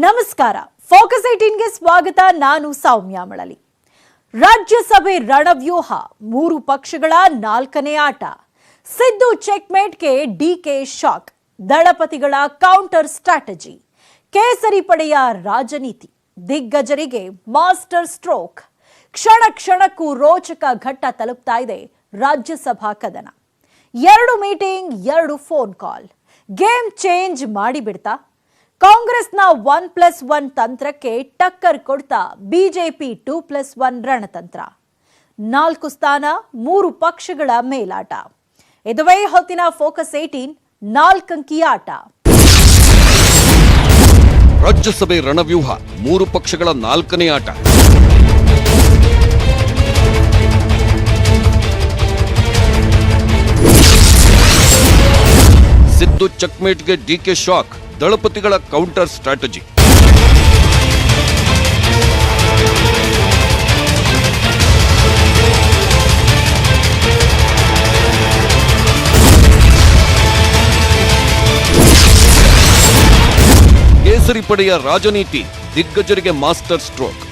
ನಮಸ್ಕಾರ. ಫೋಕಸ್ 18ಗೆ ಸ್ವಾಗತ. ನಾನು ಸೌಮ್ಯ ಮಳಲಿ. ರಾಜ್ಯಸಭೆ ರಣವ್ಯೂಹ, 3 ಪಕ್ಷಗಳ 4ನೇ ಆಟ. ಸಿದ್ದು ಚೆಕ್ಮೇಟ್ಗೆ ಡಿಕೆ ಶಾಕ್, ದಳಪತಿಗಳ ಕೌಂಟರ್ ಸ್ಟ್ರಾಟಜಿ, ಕೇಸರಿ ಪಡೆಯ ರಾಜನೀತಿ, ದಿಗ್ಗಜರಿಗೆ ಮಾಸ್ಟರ್ ಸ್ಟ್ರೋಕ್. ಕ್ಷಣ ಕ್ಷಣಕ್ಕೂ ರೋಚಕ ಘಟ್ಟ ತಲುಪ್ತಾ ಇದೆ ರಾಜ್ಯಸಭಾ ಕದನ. 2 meeting, 2 phone call, game change ಮಾಡಿಬಿಡ್ತಾ? ಕಾಂಗ್ರೆಸ್ನ 1+1 ತಂತ್ರಕ್ಕೆ ಟಕ್ಕರ್ ಕೊಡ್ತಾ ಬಿಜೆಪಿ 2+1 ರಣತಂತ್ರ. 4 ಸ್ಥಾನ, 3 ಪಕ್ಷಗಳ ಮೇಲಾಟ. ಇದುವೇ ಹೊತ್ತಿನ ಫೋಕಸ್ 18 4 ಅಂಕಿ ಆಟ. ರಾಜ್ಯಸಭೆ ರಣವ್ಯೂಹ, 3 ಪಕ್ಷಗಳ 4ನೇ ಆಟ. ಸಿದ್ದು ಚೆಕ್ಮೇಟ್ಗೆ ಡಿಕೆ ಶಾಕ್, ದಳಪತಿಗಳ ಕೌಂಟರ್ ಸ್ಟ್ರಾಟಜಿ. ಕೇಸರಿ ಪಡೆಯ ರಾಜನೀತಿ, ದಿಗ್ಗಜರಿಗೆ ಮಾಸ್ಟರ್ ಸ್ಟ್ರೋಕ್.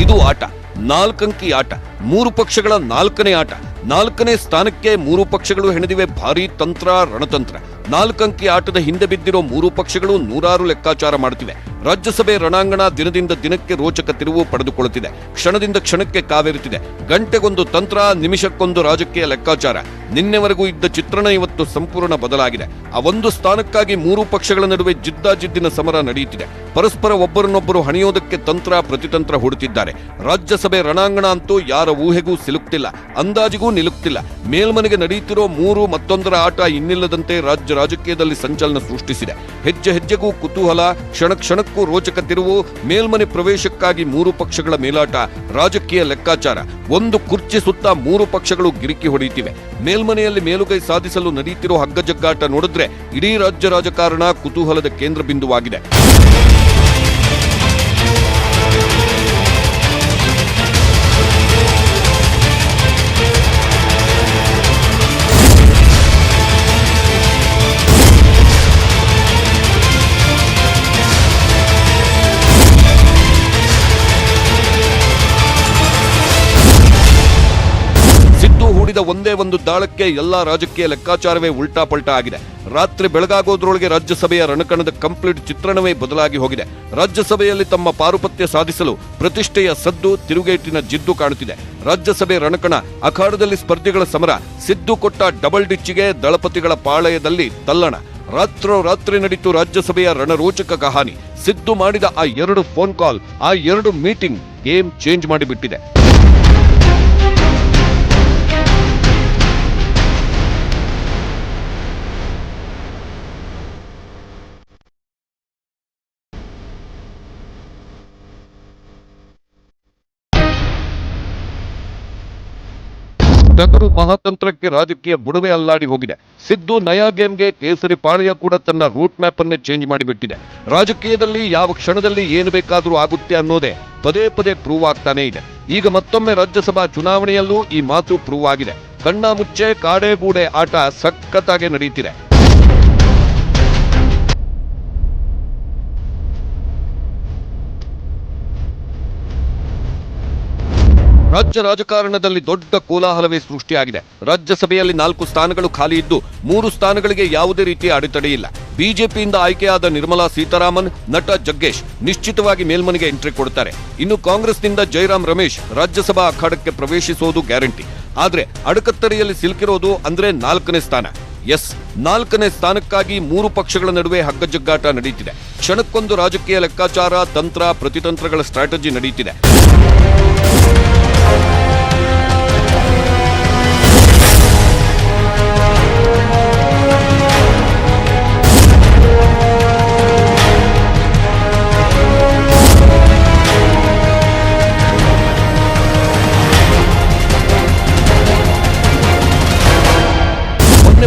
ಇದು ಆಟ, 4 ಅಂಕಿ ಆಟ, 3 ಪಕ್ಷಗಳ 4ನೇ ಆಟ. 4ನೇ ಸ್ಥಾನಕ್ಕೆ 3 ಪಕ್ಷಗಳು ಹೆಣೆದಿವೆ ಭಾರೀ ತಂತ್ರ, ರಣತಂತ್ರ. 4 ಅಂಕಿ ಆಟದ ಹಿಂದೆ ಬಿದ್ದಿರೋ 3 ಪಕ್ಷಗಳು ನೂರಾರು ಲೆಕ್ಕಾಚಾರ ಮಾಡುತ್ತಿವೆ. ರಾಜ್ಯಸಭೆ ರಣಾಂಗಣ ದಿನದಿಂದ ದಿನಕ್ಕೆ ರೋಚಕ ತಿರುವು ಪಡೆದುಕೊಳ್ಳುತ್ತಿದೆ. ಕ್ಷಣದಿಂದ ಕ್ಷಣಕ್ಕೆ ಕಾವೇರುತ್ತಿದೆ. ಗಂಟೆಗೊಂದು ತಂತ್ರ, ನಿಮಿಷಕ್ಕೊಂದು ರಾಜಕೀಯ ಲೆಕ್ಕಾಚಾರ. ನಿನ್ನೆವರೆಗೂ ಇದ್ದ ಚಿತ್ರಣ ಇವತ್ತು ಸಂಪೂರ್ಣ ಬದಲಾಗಿದೆ. ಆ ಒಂದು ಸ್ಥಾನಕ್ಕಾಗಿ 3 ಪಕ್ಷಗಳ ನಡುವೆ ಜಿದ್ದಾಜಿದ್ದಿನ ಸಮರ ನಡೆಯುತ್ತಿದೆ. ಪರಸ್ಪರ ಒಬ್ಬರನ್ನೊಬ್ಬರು ಹಣಿಯೋದಕ್ಕೆ ತಂತ್ರ ಪ್ರತಿತಂತ್ರ ಹೂಡುತ್ತಿದ್ದಾರೆ. ರಾಜ್ಯಸಭೆ ರಣಾಂಗಣ ಅಂತೂ ಯಾರ ಊಹೆಗೂ ಸಿಲುಕ್ತಿಲ್ಲ, ಅಂದಾಜಿಗೂ ನಿಲುಕ್ತಿಲ್ಲ. ಮೇಲ್ಮನೆಗೆ ನಡೆಯುತ್ತಿರೋ 3 ಮತ್ತೊಂದರ ಆಟ ಇನ್ನಿಲ್ಲದಂತೆ ರಾಜ್ಯ ರಾಜಕೀಯದಲ್ಲಿ ಸಂಚಲನ ಸೃಷ್ಟಿಸಿದೆ. ಹೆಜ್ಜೆ ಹೆಜ್ಜೆಗೂ ಕುತೂಹಲ, ಕ್ಷಣ ಕ್ಷಣಕ್ಕೂ ರೋಚಕ ತಿರುವು. ಮೇಲ್ಮನೆ ಪ್ರವೇಶಕ್ಕಾಗಿ 3 ಪಕ್ಷಗಳ ಮೇಲಾಟ, ರಾಜಕೀಯ ಲೆಕ್ಕಾಚಾರ. ಒಂದು ಕುರ್ಚಿ ಸುತ್ತ 3 ಪಕ್ಷಗಳು ಗಿರಿಕಿ ಹೊಡೆಯುತ್ತಿವೆ. ಮೇಲ್ಮನೆಯಲ್ಲಿ ಮೇಲುಗೈ ಸಾಧಿಸಲು ನಡೆಯುತ್ತಿರೋ ಹಗ್ಗಜಗ್ಗಾಟ ನೋಡಿದ್ರೆ ಇಡೀ ರಾಜ್ಯ ರಾಜಕಾರಣ ಕುತೂಹಲದ ಕೇಂದ್ರ ಬಿಂದುವಾಗಿದೆ. ಹೂಡಿದ ಒಂದೇ ಒಂದು ದಾಳಕ್ಕೆ ಎಲ್ಲಾ ರಾಜಕೀಯ ಲೆಕ್ಕಾಚಾರವೇ ಉಲ್ಟಾ ಪಲ್ಟಾ ಆಗಿದೆ. ರಾತ್ರಿ ಬೆಳಗಾಗೋದ್ರೊಳಗೆ ರಾಜ್ಯಸಭೆಯ ರಣಕಣದ ಕಂಪ್ಲೀಟ್ ಚಿತ್ರಣವೇ ಬದಲಾಗಿ ಹೋಗಿದೆ. ರಾಜ್ಯಸಭೆಯಲ್ಲಿ ತಮ್ಮ ಪಾರುಪತ್ಯ ಸಾಧಿಸಲು ಪ್ರತಿಷ್ಠೆಯ ಸದ್ದು, ತಿರುಗೇಟಿನ ಜಿದ್ದು ಕಾಣುತ್ತಿದೆ. ರಾಜ್ಯಸಭೆ ರಣಕಣ ಅಖಾಡದಲ್ಲಿ ಸ್ಪರ್ಧಿಗಳ ಸಮರ. ಸಿದ್ದು ಕೊಟ್ಟ ಡಬಲ್ ಡಿಚ್ಚಿಗೆ ದಳಪತಿಗಳ ಪಾಳಯದಲ್ಲಿ ತಲ್ಲಣ. ರಾತ್ರಿ ನಡೀತು ರಾಜ್ಯಸಭೆಯ ರಣರೋಚಕ ಕಹಾನಿ. ಸಿದ್ದು ಮಾಡಿದ ಆ 2 ಫೋನ್ ಕಾಲ್, ಆ 2 ಮೀಟಿಂಗ್ ಗೇಮ್ ಚೇಂಜ್ ಮಾಡಿಬಿಟ್ಟಿದೆ. ಟಗರು ಮಹಾತಂತ್ರಕ್ಕೆ ರಾಜಕೀಯ ಬುಡವೇ ಅಲ್ಲಾಡಿ ಹೋಗಿದೆ. ಸಿದ್ದು ನಯಾ ಗೇಮ್ಗೆ ಕೇಸರಿ ಪಾಳ್ಯ ಕೂಡ ತನ್ನ ರೂಟ್ ಮ್ಯಾಪ್ ಅನ್ನೇ ಚೇಂಜ್ ಮಾಡಿಬಿಟ್ಟಿದೆ. ರಾಜಕೀಯದಲ್ಲಿ ಯಾವ ಕ್ಷಣದಲ್ಲಿ ಏನು ಬೇಕಾದರೂ ಆಗುತ್ತೆ ಅನ್ನೋದೇ ಪದೇ ಪದೇ ಪ್ರೂವ್ ಆಗ್ತಾನೆ ಇದೆ. ಈಗ ಮತ್ತೊಮ್ಮೆ ರಾಜ್ಯಸಭಾ ಚುನಾವಣೆಯಲ್ಲೂ ಈ ಮಾತು ಪ್ರೂವ್ ಆಗಿದೆ. ಕಣ್ಣ ಮುಚ್ಚೆ ಕಾಡೆ ಗೂಡೆ ಆಟ ಸಖತ್ತಾಗಿ ನಡೆಯುತ್ತಿದೆ. ರಾಜ್ಯ ರಾಜಕಾರಣದಲ್ಲಿ ದೊಡ್ಡ ಕೋಲಾಹಲವೇ ಸೃಷ್ಟಿಯಾಗಿದೆ. ರಾಜ್ಯಸಭೆಯಲ್ಲಿ 4 ಸ್ಥಾನಗಳು ಖಾಲಿ ಇದ್ದು 3 ಸ್ಥಾನಗಳಿಗೆ ಯಾವುದೇ ರೀತಿಯ ಅಡೆತಡೆ ಇಲ್ಲ. ಬಿಜೆಪಿಯಿಂದ ಆಯ್ಕೆಯಾದ ನಿರ್ಮಲಾ ಸೀತಾರಾಮನ್, ನಟ ಜಗ್ಗೇಶ್ ನಿಶ್ಚಿತವಾಗಿ ಮೇಲ್ಮನೆಗೆ ಎಂಟ್ರಿ ಕೊಡುತ್ತಾರೆ. ಇನ್ನು ಕಾಂಗ್ರೆಸ್ನಿಂದ ಜೈರಾಮ್ ರಮೇಶ್ ರಾಜ್ಯಸಭಾ ಅಖಾಡಕ್ಕೆ ಪ್ರವೇಶಿಸುವುದು ಗ್ಯಾರಂಟಿ. ಆದ್ರೆ ಅಡಕತ್ತರಿಯಲ್ಲಿ ಸಿಲುಕಿರೋದು ಅಂದ್ರೆ 4ನೇ ಸ್ಥಾನ. ಎಸ್, 4ನೇ ಸ್ಥಾನಕ್ಕಾಗಿ 3 ಪಕ್ಷಗಳ ನಡುವೆ ಹಗ್ಗಜಗ್ಗಾಟ ನಡೆಯುತ್ತಿದೆ. ಕ್ಷಣಕ್ಕೊಂದು ರಾಜಕೀಯ ಲೆಕ್ಕಾಚಾರ, ತಂತ್ರ ಪ್ರತಿತಂತ್ರಗಳ ಸ್ಟ್ರಾಟಜಿ ನಡೆಯುತ್ತಿದೆ.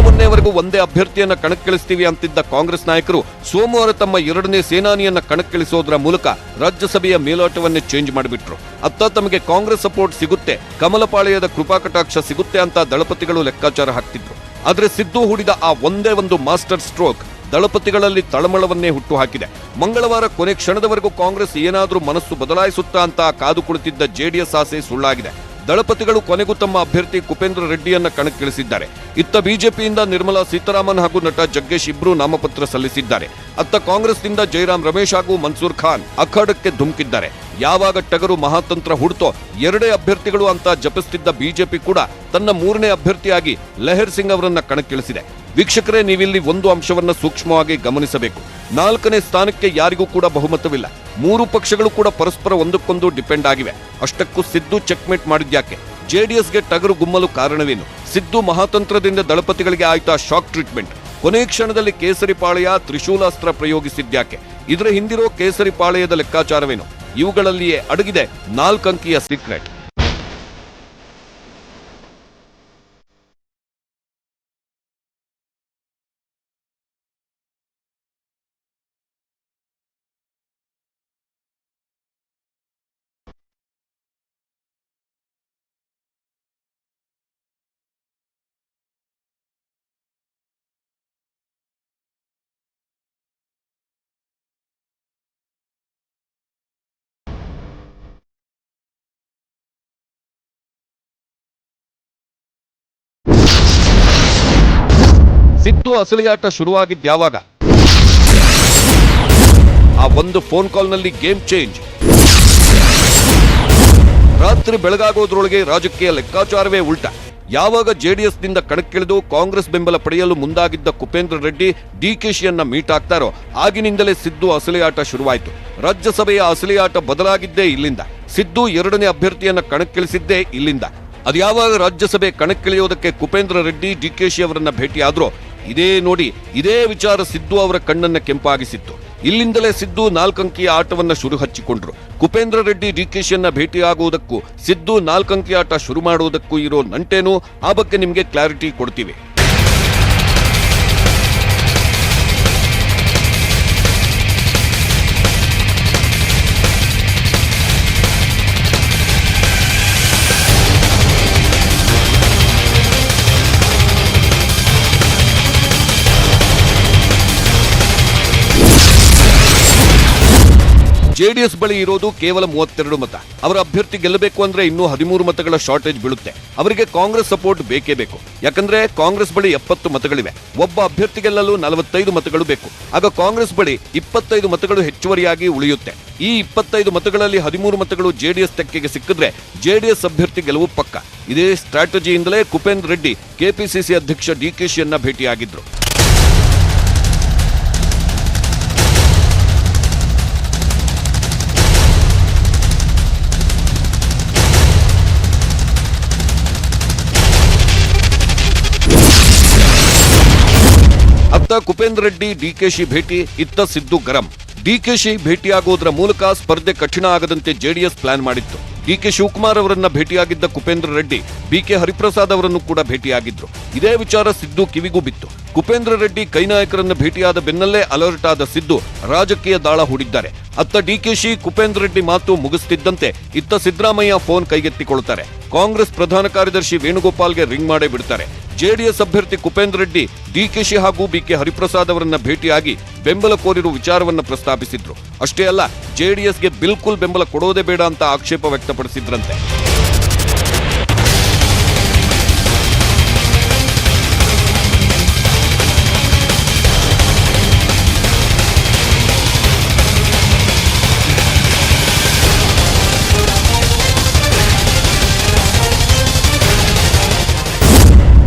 ಮೊನ್ನೆವರೆಗೂ ರೇಪು ಒಂದೇ ಅಭ್ಯರ್ಥಿಯನ್ನ ಕಣಕ್ಕಿಳಿಸ್ತೀವಿ ಅಂತಿದ್ದ ಕಾಂಗ್ರೆಸ್ ನಾಯಕರು ಸೋಮವಾರ ತಮ್ಮ ಎರಡನೇ ಸೇನಾನಿಯನ್ನ ಕಣಕ್ಕಿಳಿಸೋದರ ಮೂಲಕ ರಾಜ್ಯಸಭೆಯ ಮೇಲಾಟವನ್ನೇ ಚೇಂಜ್ ಮಾಡಿಬಿಟ್ರು. ಅತ್ತ ತಮಗೆ ಕಾಂಗ್ರೆಸ್ ಸಪೋರ್ಟ್ ಸಿಗುತ್ತೆ, ಕಮಲಪಾಳ್ಯದ ಕೃಪಾ ಕಟಾಕ್ಷ ಸಿಗುತ್ತೆ ಅಂತ ದಳಪತಿಗಳು ಲೆಕ್ಕಾಚಾರ ಹಾಕ್ತಿದ್ರು. ಆದ್ರೆ ಸಿದ್ದು ಹೂಡಿದ ಆ ಒಂದೇ ಒಂದು ಮಾಸ್ಟರ್ ಸ್ಟ್ರೋಕ್ ದಳಪತಿಗಳಲ್ಲಿ ತಳಮಳವನ್ನೇ ಹುಟ್ಟುಹಾಕಿದೆ. ಮಂಗಳವಾರ ಕೊನೆ ಕ್ಷಣದವರೆಗೂ ಕಾಂಗ್ರೆಸ್ ಏನಾದ್ರೂ ಮನಸ್ಸು ಬದಲಾಯಿಸುತ್ತಾ ಅಂತ ಕಾದು ಕುಳಿತಿದ್ದ ಜೆಡಿಎಸ್ ಆಸೆ ಸುಳ್ಳಾಗಿದೆ. ದಳಪತಿಗಳು ಕೊನೆಗೂ ತಮ್ಮ ಅಭ್ಯರ್ಥಿ ಕುಪೇಂದ್ರ ರೆಡ್ಡಿಯನ್ನ ಕಣಕ್ಕಿಳಿಸಿದ್ದಾರೆ. ಇತ್ತ ಬಿಜೆಪಿಯಿಂದ ನಿರ್ಮಲಾ ಸೀತಾರಾಮನ್ ಹಾಗೂ ನಟ ಜಗ್ಗೇಶ್ ಇಬ್ರು ನಾಮಪತ್ರ ಸಲ್ಲಿಸಿದ್ದಾರೆ. ಅತ್ತ ಕಾಂಗ್ರೆಸ್ನಿಂದ ಜೈರಾಮ್ ರಮೇಶ್ ಹಾಗೂ ಮನ್ಸೂರ್ ಖಾನ್ ಅಖಾಡಕ್ಕೆ ಧುಮುಕಿದ್ದಾರೆ. ಯಾವಾಗ ಟಗರು ಮಹಾತಂತ್ರ ಹುಡ್ತೋ ಎರಡೇ ಅಭ್ಯರ್ಥಿಗಳು ಅಂತ ಜಪಿಸುತ್ತಿದ್ದ ಬಿಜೆಪಿ ಕೂಡ ತನ್ನ ಮೂರನೇ ಅಭ್ಯರ್ಥಿಯಾಗಿ ಲೆಹರ್ ಸಿಂಗ್ ಅವರನ್ನ ಕಣಕ್ಕಿಳಿಸಿದೆ. ವೀಕ್ಷಕರೇ, ನೀವಿಲ್ಲಿ ಒಂದು ಅಂಶವನ್ನ ಸೂಕ್ಷ್ಮವಾಗಿ ಗಮನಿಸಬೇಕು. 4ನೇ ಸ್ಥಾನಕ್ಕೆ ಯಾರಿಗೂ ಕೂಡ ಬಹುಮತವಿಲ್ಲ. 3 ಪಕ್ಷಗಳು ಕೂಡ ಪರಸ್ಪರ ಒಂದಕ್ಕೊಂದು ಡಿಪೆಂಡ್ ಆಗಿವೆ. ಅಷ್ಟಕ್ಕೂ ಸಿದ್ದು ಚೆಕ್ಮೇಟ್ ಮಾಡಿದ್ಯಾಕೆ? ಜೆಡಿಎಸ್ಗೆ ಟಗರು ಗುಮ್ಮಲು ಕಾರಣವೇನು? ಸಿದ್ದು ಮಹಾತಂತ್ರದಿಂದ ದಳಪತಿಗಳಿಗೆ ಆಯ್ತಾ ಶಾಕ್ ಟ್ರೀಟ್ಮೆಂಟ್? ಕೊನೆ ಕ್ಷಣದಲ್ಲಿ ಕೇಸರಿ ಪಾಳೆಯ ತ್ರಿಶೂಲಾಸ್ತ್ರ ಪ್ರಯೋಗಿಸಿದ್ಯಾಕೆ? ಇದರ ಹಿಂದಿರೋ ಕೇಸರಿ ಪಾಳೆಯದ ಲೆಕ್ಕಾಚಾರವೇನು? ಇವುಗಳಲ್ಲಿಯೇ ಅಡಗಿದೆ 4 ಅಂಕಿಯ ಸೀಕ್ರೆಟ್. ಸಿದ್ದು ಅಸಲಿಯಾಟ ಶುರುವಾಗಿದ್ಯಾವಾಗ? ಆ ಒಂದು ಫೋನ್ ಕಾಲ್ನಲ್ಲಿ ಗೇಮ್ ಚೇಂಜ್. ರಾತ್ರಿ ಬೆಳಗಾಗೋದ್ರೊಳಗೆ ರಾಜಕೀಯ ಲೆಕ್ಕಾಚಾರವೇ ಉಲ್ಟ. ಯಾವಾಗ ಜೆಡಿಎಸ್ನಿಂದ ಕಣಕ್ಕಿಳಿದು ಕಾಂಗ್ರೆಸ್ ಬೆಂಬಲ ಪಡೆಯಲು ಮುಂದಾಗಿದ್ದ ಕುಪೇಂದ್ರ ರೆಡ್ಡಿ ಡಿಕೆಶಿಯನ್ನ ಮೀಟ್ ಆಗ್ತಾರೋ ಆಗಿನಿಂದಲೇ ಸಿದ್ದು ಅಸಲಿಯಾಟ ಶುರುವಾಯಿತು. ರಾಜ್ಯಸಭೆಯ ಅಸಲಿಯಾಟ ಬದಲಾಗಿದ್ದೇ ಇಲ್ಲಿಂದ. ಸಿದ್ದು ಎರಡನೇ ಅಭ್ಯರ್ಥಿಯನ್ನ ಕಣಕ್ಕಿಳಿಸಿದ್ದೇ ಇಲ್ಲಿಂದ. ಅದ್ಯಾವಾಗ ರಾಜ್ಯಸಭೆ ಕಣಕ್ಕಿಳಿಯೋದಕ್ಕೆ ಕುಪೇಂದ್ರ ರೆಡ್ಡಿ ಡಿಕೆಶಿ ಅವರನ್ನ ಭೇಟಿಯಾದ್ರೋ ಇದೇ ವಿಚಾರ ಸಿದ್ದು ಅವರ ಕಣ್ಣನ್ನ ಕೆಂಪಾಗಿಸಿತ್ತು. ಇಲ್ಲಿಂದಲೇ ಸಿದ್ದು 4 ಅಂಕಿಯ ಆಟವನ್ನ ಶುರು ಹಚ್ಚಿಕೊಂಡ್ರು. ಕುಪೇಂದ್ರ ರೆಡ್ಡಿ ಡಿಕೆಶಿಯನ್ನ ಭೇಟಿಯಾಗುವುದಕ್ಕೂ ಸಿದ್ದು 4 ಅಂಕಿಯ ಆಟ ಶುರು ಮಾಡುವುದಕ್ಕೂ ಇರೋ ನಂಟೇನು, ಆ ಬಗ್ಗೆ ನಿಮಗೆ ಕ್ಲಾರಿಟಿ ಕೊಡ್ತೀವಿ. ಜೆಡಿಎಸ್ ಬಳಿ ಇರೋದು ಕೇವಲ 32 ಮತ. ಅವರ ಅಭ್ಯರ್ಥಿ ಗೆಲ್ಲಬೇಕು ಅಂದ್ರೆ ಇನ್ನೂ 13 ಮತಗಳ ಶಾರ್ಟೇಜ್ ಬೀಳುತ್ತೆ. ಅವರಿಗೆ ಕಾಂಗ್ರೆಸ್ ಸಪೋರ್ಟ್ ಬೇಕೇ ಬೇಕು. ಯಾಕಂದ್ರೆ ಕಾಂಗ್ರೆಸ್ ಬಳಿ 70 ಮತಗಳಿವೆ. ಒಬ್ಬ ಅಭ್ಯರ್ಥಿ ಗೆಲ್ಲಲು 45 ಮತಗಳು ಬೇಕು. ಆಗ ಕಾಂಗ್ರೆಸ್ ಬಳಿ 25 ಮತಗಳು ಹೆಚ್ಚುವರಿಯಾಗಿ ಉಳಿಯುತ್ತೆ. ಈ 25 ಮತಗಳಲ್ಲಿ 13 ಮತಗಳು ಜೆಡಿಎಸ್ ತೆಕ್ಕೆಗೆ ಸಿಕ್ಕಿದ್ರೆ ಜೆಡಿಎಸ್ ಅಭ್ಯರ್ಥಿ ಗೆಲುವು ಪಕ್ಕ. ಇದೇ ಸ್ಟ್ರಾಟಜಿಯಿಂದಲೇ ಕುಪೇಂದ್ರ ರೆಡ್ಡಿ ಕೆಪಿಸಿಸಿ ಅಧ್ಯಕ್ಷ ಡಿಕೆಶಿಯನ್ನ ಭೇಟಿಯಾಗಿದ್ರು. ಅತ್ತ ಕುಪೇಂದ್ರ ರೆಡ್ಡಿ ಡಿಕೆಶಿ ಭೇಟಿ, ಇತ್ತ ಸಿದ್ದು ಗರಂ. ಡಿಕೆಶಿ ಭೇಟಿಯಾಗೋದ್ರ ಮೂಲಕ ಸ್ಪರ್ಧೆ ಕಠಿಣ ಆಗದಂತೆ ಜೆಡಿಎಸ್ ಪ್ಲಾನ್ ಮಾಡಿತ್ತು. ಡಿಕೆ ಶಿವಕುಮಾರ್ ಅವರನ್ನ ಭೇಟಿಯಾಗಿದ್ದ ಕುಪೇಂದ್ರ ರೆಡ್ಡಿ ಬಿಕೆ ಹರಿಪ್ರಸಾದ್ ಅವರನ್ನು ಕೂಡ ಭೇಟಿಯಾಗಿದ್ರು. ಇದೇ ವಿಚಾರ ಸಿದ್ದು ಕಿವಿಗೂ ಬಿತ್ತು. ಕುಪೇಂದ್ರ ರೆಡ್ಡಿ ಕೈ ನಾಯಕರನ್ನ ಭೇಟಿಯಾದ ಬೆನ್ನಲ್ಲೇ ಅಲರ್ಟ್ ಆದ ಸಿದ್ದು ರಾಜಕೀಯ ದಾಳ ಹೂಡಿದ್ದಾರೆ. ಅತ್ತ ಡಿಕೆಶಿ ಕುಪೇಂದ್ರ ರೆಡ್ಡಿ ಮಾತು ಮುಗಿಸ್ತಿದ್ದಂತೆ ಇತ್ತ ಸಿದ್ದರಾಮಯ್ಯ ಫೋನ್ ಕೈಗೆತ್ತಿಕೊಳ್ತಾರೆ. ಕಾಂಗ್ರೆಸ್ ಪ್ರಧಾನ ಕಾರ್ಯದರ್ಶಿ ವೇಣುಗೋಪಾಲ್ಗೆ ರಿಂಗ್ ಮಾಡೇ ಬಿಡ್ತಾರೆ. ಜೆಡಿಎಸ್ ಅಭ್ಯರ್ಥಿ ಕುಪೇಂದ್ರ ರೆಡ್ಡಿ ಡಿಕೆಶಿ ಹಾಗೂ ಬಿಕೆ ಹರಿಪ್ರಸಾದ್ ಅವರನ್ನ ಭೇಟಿಯಾಗಿ ಬೆಂಬಲ ಕೋರಿರುವ ವಿಚಾರವನ್ನು ಪ್ರಸ್ತಾಪಿಸಿದ್ರು. ಅಷ್ಟೇ ಅಲ್ಲ, ಜೆಡಿಎಸ್ಗೆ ಬಿಲ್ಕುಲ್ ಬೆಂಬಲ ಕೊಡೋದೇ ಬೇಡ ಅಂತ ಆಕ್ಷೇಪ ವ್ಯಕ್ತಪಡಿಸಿದ್ರಂತೆ.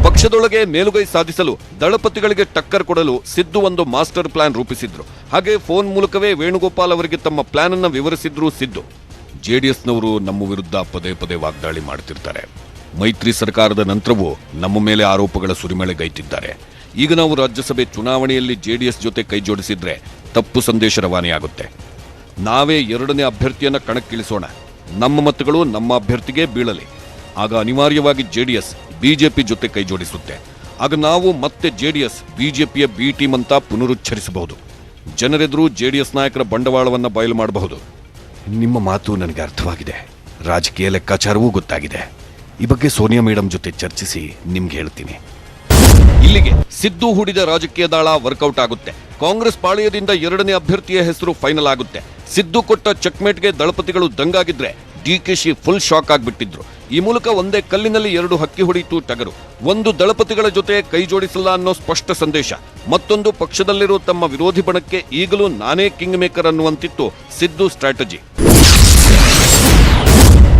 ಪಕ್ಷದೊಳಗೆ ಮೇಲುಗೈ ಸಾಧಿಸಲು ದಳಪತಿಗಳಿಗೆ ಟಕ್ಕರ್ ಕೊಡಲು ಸಿದ್ದು ಒಂದು ಮಾಸ್ಟರ್ ಪ್ಲಾನ್ ರೂಪಿಸಿದ್ರು. ಹಾಗೆ ಫೋನ್ ಮೂಲಕವೇ ವೇಣುಗೋಪಾಲ್ ಅವರಿಗೆ ತಮ್ಮ ಪ್ಲಾನ್ ಅನ್ನು ವಿವರಿಸಿದ್ರು ಸಿದ್ದು. ಜೆಡಿಎಸ್ನವರು ನಮ್ಮ ವಿರುದ್ಧ ಪದೇ ಪದೇ ವಾಗ್ದಾಳಿ ಮಾಡ್ತಿರ್ತಾರೆ. ಮೈತ್ರಿ ಸರ್ಕಾರದ ನಂತರವೂ ನಮ್ಮ ಮೇಲೆ ಆರೋಪಗಳ ಸುರಿಮಳೆಗೈತಿದ್ದಾರೆ. ಈಗ ನಾವು ರಾಜ್ಯಸಭೆ ಚುನಾವಣೆಯಲ್ಲಿ ಜೆಡಿಎಸ್ ಜೊತೆ ಕೈ ಜೋಡಿಸಿದ್ರೆ ತಪ್ಪು ಸಂದೇಶ ರವಾನೆಯಾಗುತ್ತೆ. ನಾವೇ ಎರಡನೇ ಅಭ್ಯರ್ಥಿಯನ್ನ ಕಣಕ್ಕಿಳಿಸೋಣ. ನಮ್ಮ ಮತಗಳು ನಮ್ಮ ಅಭ್ಯರ್ಥಿಗೆ ಬೀಳಲಿ. ಆಗ ಅನಿವಾರ್ಯವಾಗಿ ಜೆಡಿಎಸ್ ಬಿಜೆಪಿ ಜೊತೆ ಕೈ ಜೋಡಿಸುತ್ತೆ. ಆಗ ನಾವು ಮತ್ತೆ ಜೆಡಿಎಸ್ ಬಿಜೆಪಿಯ ಬಿ ಟೀಮ್ ಅಂತ ಪುನರುಚ್ಚರಿಸಬಹುದು. ಜನರೆದುರು ಜೆಡಿಎಸ್ ನಾಯಕರ ಬಂಡವಾಳವನ್ನ ಬಯಲು ಮಾಡಬಹುದು. ನಿಮ್ಮ ಮಾತು ನನಗೆ ಅರ್ಥವಾಗಿದೆ, ರಾಜಕೀಯ ಲೆಕ್ಕಾಚಾರವೂ ಗೊತ್ತಾಗಿದೆ. ಈ ಬಗ್ಗೆ ಸೋನಿಯಾ ಮೇಡಮ್ ಜೊತೆ ಚರ್ಚಿಸಿ ನಿಮ್ಗೆ ಹೇಳ್ತೀನಿ. ಇಲ್ಲಿಗೆ ಸಿದ್ದು ಹೂಡಿದ ರಾಜಕೀಯ ದಾಳ ವರ್ಕೌಟ್ ಆಗುತ್ತೆ. ಕಾಂಗ್ರೆಸ್ ಪಾಳೆಯದಿಂದ ಎರಡನೇ ಅಭ್ಯರ್ಥಿಯ ಹೆಸರು ಫೈನಲ್ ಆಗುತ್ತೆ. ಸಿದ್ದು ಕೊಟ್ಟ ಚೆಕ್ಮೇಟ್ಗೆ ದಳಪತಿಗಳು ದಂಗಾಗಿದ್ರೆ ಡಿಕೆಶಿ ಫುಲ್ ಶಾಕ್ ಆಗ್ಬಿಟ್ಟಿದ್ರು. ಈ ಮೂಲಕ ಒಂದೇ ಕಲ್ಲಿನಲ್ಲಿ ಎರಡು ಹಕ್ಕಿ ಹೊಡೆಯಿತು ಟಗರು. ಒಂದು ದಳಪತಿಗಳ ಜೊತೆ ಕೈ ಜೋಡಿಸಲ್ಲ ಅನ್ನೋ ಸ್ಪಷ್ಟ ಸಂದೇಶ, ಮತ್ತೊಂದು ಪಕ್ಷದಲ್ಲಿರೋ ತಮ್ಮ ವಿರೋಧಿ ಬಣಕ್ಕೆ ಈಗಲೂ ನಾನೇ ಕಿಂಗ್ ಮೇಕರ್ ಅನ್ನುವಂತಿತ್ತು ಸಿದ್ದು ಸ್ಟ್ರಾಟಜಿ.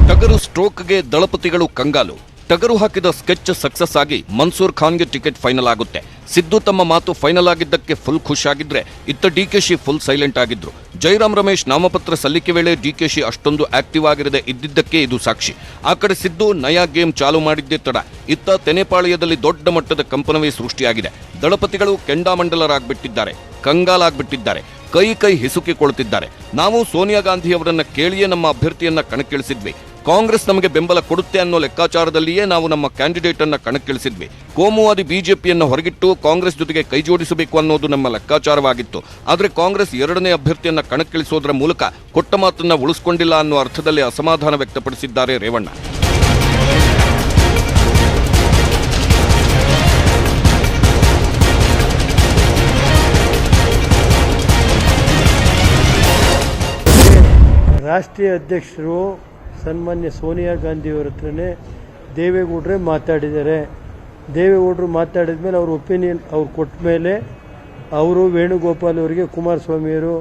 ಟಗರು ಸ್ಟ್ರೋಕ್ಗೆ ದಳಪತಿಗಳು ಕಂಗಾಲು. ಟಗರು ಹಾಕಿದ ಸ್ಕೆಚ್ ಸಕ್ಸಸ್ ಆಗಿ ಮನ್ಸೂರ್ ಖಾನ್ಗೆ ಟಿಕೆಟ್ ಫೈನಲ್ ಆಗುತ್ತೆ. ಸಿದ್ದು ತಮ್ಮ ಮಾತು ಫೈನಲ್ ಆಗಿದ್ದಕ್ಕೆ ಫುಲ್ ಖುಷಿಯಾಗಿದ್ರೆ ಇತ್ತ ಡಿಕೆಶಿ ಫುಲ್ ಸೈಲೆಂಟ್ ಆಗಿದ್ರು. ಜೈರಾಮ್ ರಮೇಶ್ ನಾಮಪತ್ರ ಸಲ್ಲಿಕೆ ವೇಳೆ ಡಿಕೆಶಿ ಅಷ್ಟೊಂದು ಆಕ್ಟಿವ್ ಆಗಿರದೆ ಇದ್ದಿದ್ದಕ್ಕೆ ಇದು ಸಾಕ್ಷಿ. ಆ ಕಡೆ ಸಿದ್ದು ನಯಾ ಗೇಮ್ ಚಾಲು ಮಾಡಿದ್ದೇ ತಡ, ಇತ್ತ ತೆನೆಪಾಳ್ಯದಲ್ಲಿ ದೊಡ್ಡ ಮಟ್ಟದ ಕಂಪನವೇ ಸೃಷ್ಟಿಯಾಗಿದೆ. ದಳಪತಿಗಳು ಕೆಂಡಾಮಂಡಲರಾಗ್ಬಿಟ್ಟಿದ್ದಾರೆ, ಕಂಗಾಲಾಗ್ಬಿಟ್ಟಿದ್ದಾರೆ, ಕೈ ಹಿಸುಕಿಕೊಳ್ತಿದ್ದಾರೆ. ನಾವು ಸೋನಿಯಾ ಗಾಂಧಿ ಅವರನ್ನ ಕೇಳಿಯೇ ನಮ್ಮ ಅಭ್ಯರ್ಥಿಯನ್ನ ಕಣಕ್ಕಿಳಿಸಿದ್ವಿ. ಕಾಂಗ್ರೆಸ್ ನಮಗೆ ಬೆಂಬಲ ಕೊಡುತ್ತೆ ಅನ್ನೋ ಲೆಕ್ಕಾಚಾರದಲ್ಲಿಯೇ ನಾವು ನಮ್ಮ ಕ್ಯಾಂಡಿಡೇಟ್ ಅನ್ನ ಕಣಕ್ಕಿಳಿಸಿದ್ವಿ. ಕೋಮುವಾದಿ ಬಿಜೆಪಿಯನ್ನು ಹೊರಗಿಟ್ಟು ಕಾಂಗ್ರೆಸ್ ಜೊತೆಗೆ ಕೈ ಜೋಡಿಸಬೇಕು ಅನ್ನೋದು ನಮ್ಮ ಲೆಕ್ಕಾಚಾರವಾಗಿತ್ತು. ಆದರೆ ಕಾಂಗ್ರೆಸ್ ಎರಡನೇ ಅಭ್ಯರ್ಥಿಯನ್ನ ಕಣಕ್ಕಿಳಿಸೋದ್ರ ಮೂಲಕ ಕೊಟ್ಟ ಮಾತನ್ನ ಉಳಿಸಿಕೊಂಡಿಲ್ಲ ಅನ್ನೋ ಅರ್ಥದಲ್ಲಿ ಅಸಮಾಧಾನ ವ್ಯಕ್ತಪಡಿಸಿದ್ದಾರೆ ರೇವಣ್ಣ. ರಾಷ್ಟ್ರೀಯ ಅಧ್ಯಕ್ಷರು ಸನ್ಮಾನ್ಯ ಸೋನಿಯಾ ಗಾಂಧಿಯವರ ಹತ್ರನೇ ದೇವೇಗೌಡರೇ ಮಾತಾಡಿದ್ದಾರೆ. ದೇವೇಗೌಡರು ಮಾತಾಡಿದ ಮೇಲೆ ಅವ್ರ ಒಪಿನಿಯನ್ ಅವ್ರು ಕೊಟ್ಟ ಮೇಲೆ ಅವರು ವೇಣುಗೋಪಾಲ್ ಅವರಿಗೆ ಕುಮಾರಸ್ವಾಮಿಯವರು